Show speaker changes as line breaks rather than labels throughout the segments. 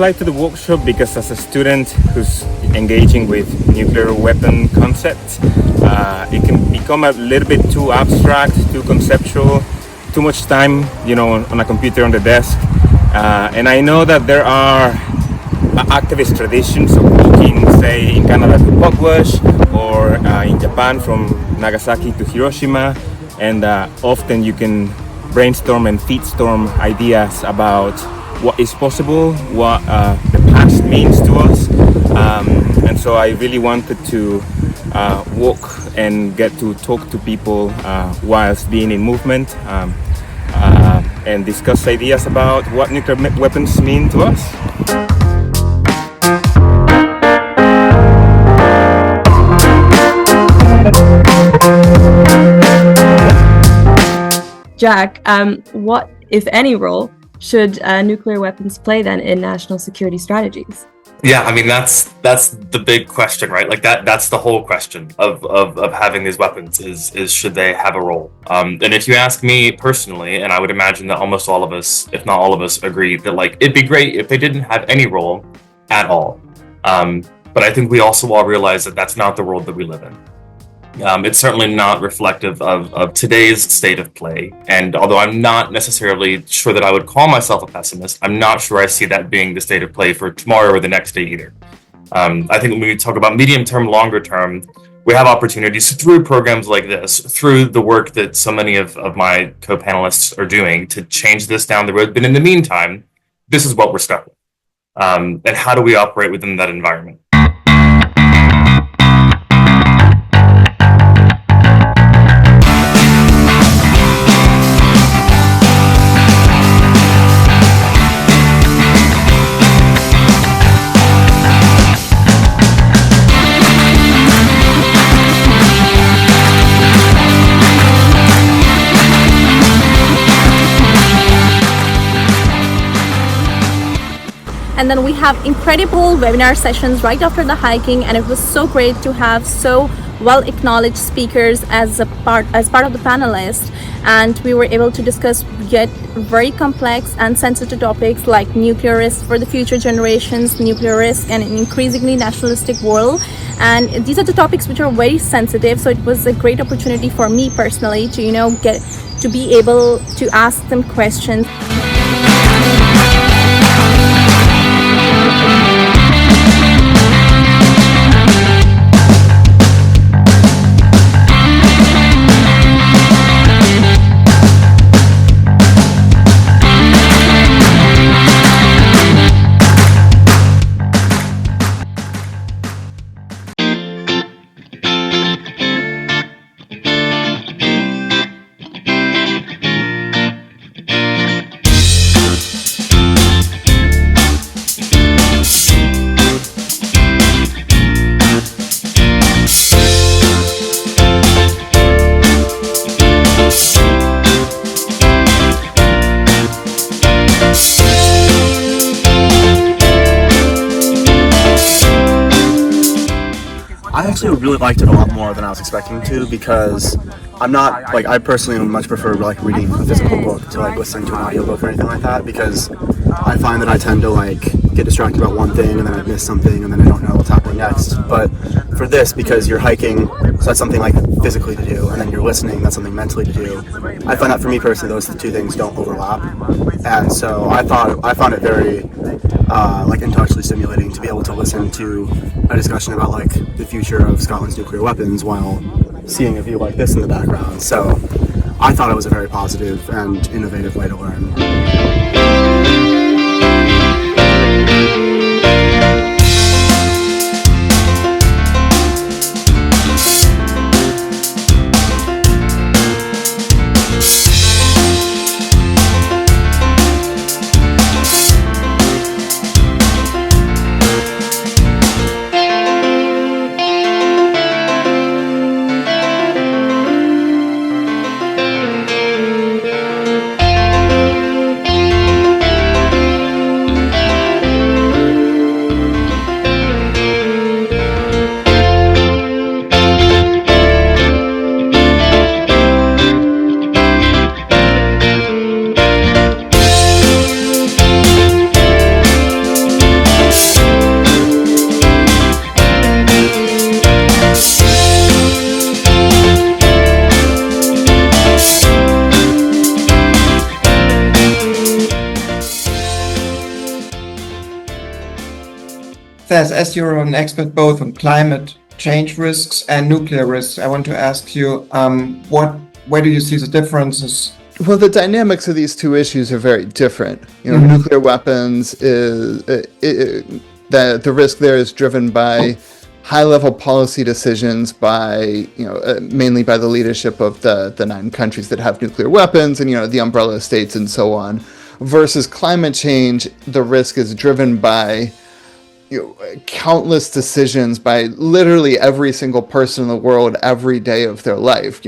applied to the workshop because as a student who's engaging with nuclear weapon concepts, it can become a little bit too abstract, too conceptual, too much time, on a computer on the desk. And I know that there are activist traditions of walking, say, in Canada to Pugwash, or in Japan from Nagasaki to Hiroshima, and often you can brainstorm and feedstorm ideas about what is possible, what the past means to us. And so I really wanted to walk and get to talk to people whilst being in movement, and discuss ideas about what nuclear weapons mean to us.
Jack, what, if any, role should nuclear weapons play then in national security strategies?
Yeah, I mean that's the big question, right? Like that's the whole question of having these weapons is should they have a role? And if you ask me personally, and I would imagine that almost all of us, if not all of us, agree that like it'd be great if they didn't have any role at all. But I think we also all realize that that's not the world that we live in. It's certainly not reflective of today's state of play. And although I'm not necessarily sure that I would call myself a pessimist, I'm not sure I see that being the state of play for tomorrow or the next day either. I think when we talk about medium term, longer term, we have opportunities through programs like this, through the work that so many of my co-panelists are doing to change this down the road. But in the meantime, this is what we're stuck with. And how do we operate within that environment?
And then we have incredible webinar sessions right after the hiking, and it was so great to have so well acknowledged speakers as part of the panelists, and we were able to discuss yet very complex and sensitive topics like nuclear risk for the future generations, nuclear risk and an increasingly nationalistic world. And these are the topics which are very sensitive, so it was a great opportunity for me personally to get to be able to ask them questions.
I actually really liked it a lot more than I was expecting to, because I'm not, I personally much prefer reading a physical book to listening to an audiobook or anything like that, because I find that I tend to get distracted about one thing and then I miss something and then I don't know what's happening next. But for this, because you're hiking, so that's something physically to do, and then you're listening, that's something mentally to do. I find that for me personally, those two things don't overlap, and so I found it very intellectually stimulating to be able to listen to a discussion about the future of Scotland's nuclear weapons while seeing a view like this in the background. So I thought it was a very positive and innovative way to learn.
Faz, as you're an expert both on climate change risks and nuclear risks, I want to ask you, where do you see the differences?
Well, the dynamics of these two issues are very different. Nuclear weapons is the risk there is driven by high-level policy decisions by mainly by the leadership of the 9 countries that have nuclear weapons and the umbrella states and so on. Versus climate change, the risk is driven by countless decisions by literally every single person in the world every day of their life.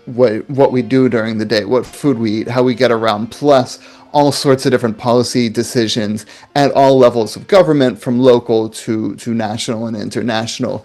What we do during the day, what food we eat, how we get around, plus all sorts of different policy decisions at all levels of government, from local to national and international.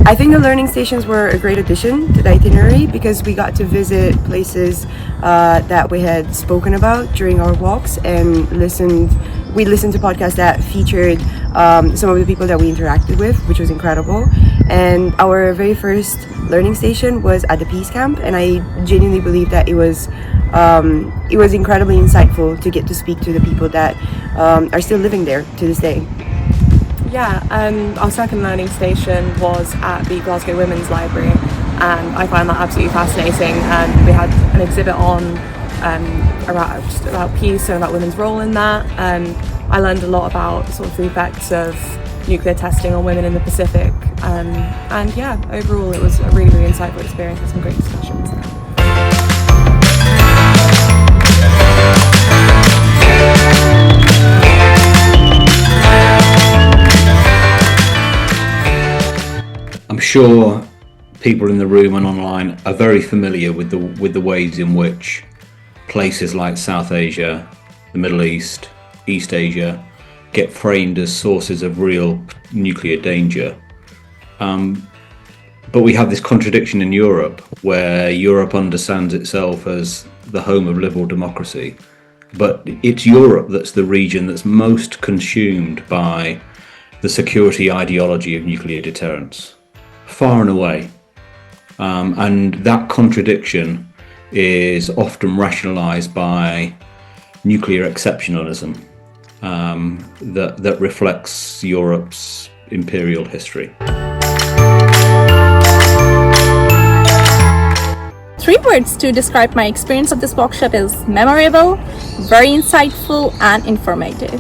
I think the learning stations were a great addition to the itinerary because we got to visit places that we had spoken about during our walks, and we listened to podcasts that featured some of the people that we interacted with, which was incredible. And our very first learning station was at the Peace Camp, and I genuinely believe that it was incredibly insightful to get to speak to the people that are still living there to this day.
Yeah, our second learning station was at the Glasgow Women's Library, and I found that absolutely fascinating. We had an exhibit on about peace and about women's role in that. I learned a lot about sort of the effects of nuclear testing on women in the Pacific, and yeah, overall it was a really, really insightful experience with some great discussions.
I'm sure people in the room and online are very familiar with the ways in which places like South Asia, the Middle East, East Asia get framed as sources of real nuclear danger. But we have this contradiction in Europe, where Europe understands itself as the home of liberal democracy, but it's Europe that's the region that's most consumed by the security ideology of nuclear deterrence. Far and away. And that contradiction is often rationalized by nuclear exceptionalism that reflects Europe's imperial history.
3 words to describe my experience of this workshop is memorable, very insightful, and informative.